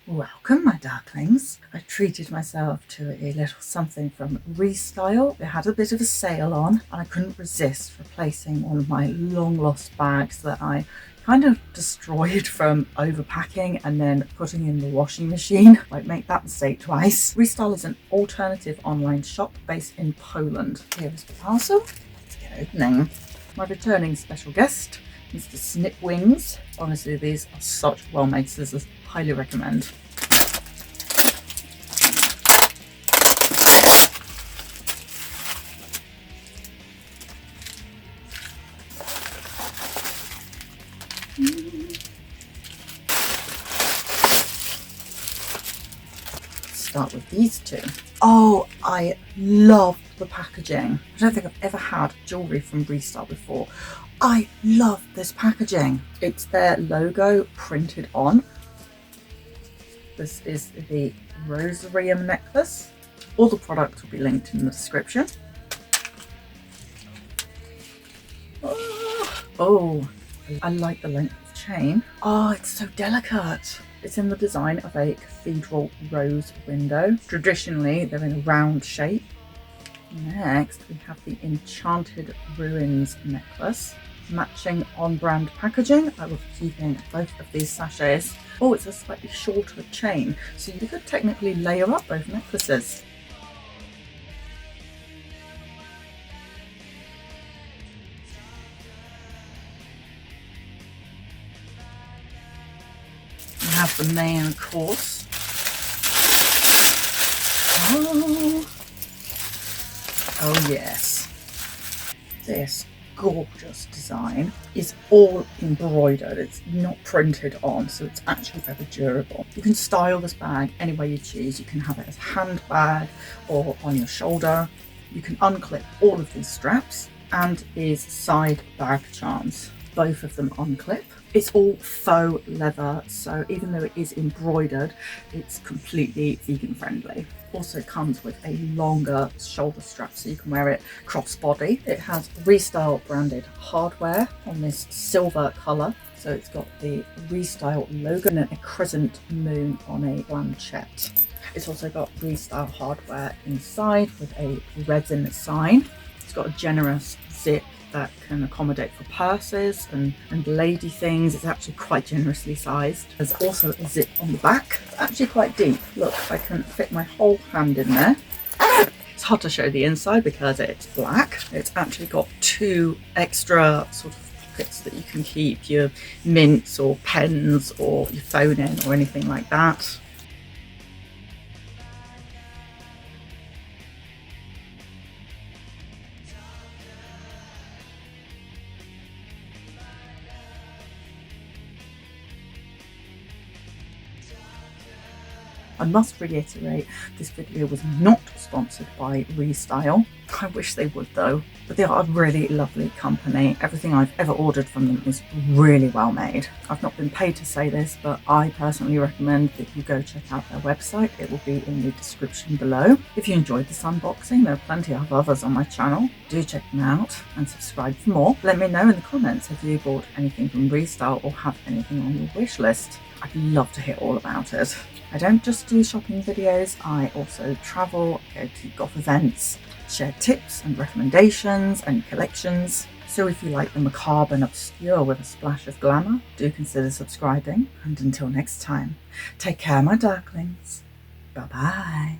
Welcome, my darklings. I treated myself to a little something from RESTYLE. They had a bit of a sale on and I couldn't resist replacing one of my long lost bags that I kind of destroyed from overpacking and then putting in the washing machine. Like, make that mistake twice. RESTYLE is an alternative online shop based in Poland. Here is the parcel. Let's get opening. My returning special guest, Mr. Snip Wings. Honestly, these are such well-made scissors. Highly recommend. Start with these two. Oh, I love the packaging. I don't think I've ever had jewellery from RESTYLE before. I love this packaging. It's their logo printed on. This is the rosarium necklace. All the products will be linked in the description. Oh, I like the length of chain. Oh, it's so delicate. It's in the design of a cathedral rose window. Traditionally, they're in a round shape. Next, we have the Enchanted Ruins necklace. Matching on-brand packaging. I will be keeping both of these sachets. Oh, it's a slightly shorter chain, so you could technically layer up both necklaces. We have the main course. Oh yes. This gorgeous design is all embroidered. It's not printed on, so it's actually very durable. You can style this bag any way you choose. You can have it as a handbag or on your shoulder. You can unclip all of these straps and these side bag charms. Both of them unclip. It's all faux leather, so even though it is embroidered, it's completely vegan friendly. Also comes with a longer shoulder strap so you can wear it crossbody. It has RESTYLE branded hardware on this silver colour. So it's got the RESTYLE logo and a crescent moon on a planchet. It's also got RESTYLE hardware inside with a resin sign. It's got a generous zip that can accommodate for purses and lady things. It's actually quite generously sized. There's also a zip on the back. It's actually quite deep. Look, I can fit my whole hand in there. It's hard to show the inside because it's black. It's actually got two extra sort of pockets that you can keep your mints or pens or your phone in or anything like that. I must reiterate, this video was not sponsored by RESTYLE. I wish they would though, but they are a really lovely company. Everything I've ever ordered from them is really well made. I've not been paid to say this, but I personally recommend that you go check out their website. It will be in the description below. If you enjoyed this unboxing, there are plenty of others on my channel. Do check them out and subscribe for more. Let me know in the comments if you bought anything from RESTYLE or have anything on your wish list. I'd love to hear all about it. I don't just do shopping videos, I also travel, go to goth events, share tips and recommendations and collections. So if you like the macabre and obscure with a splash of glamour, do consider subscribing. And until next time, take care, my darklings. Bye bye.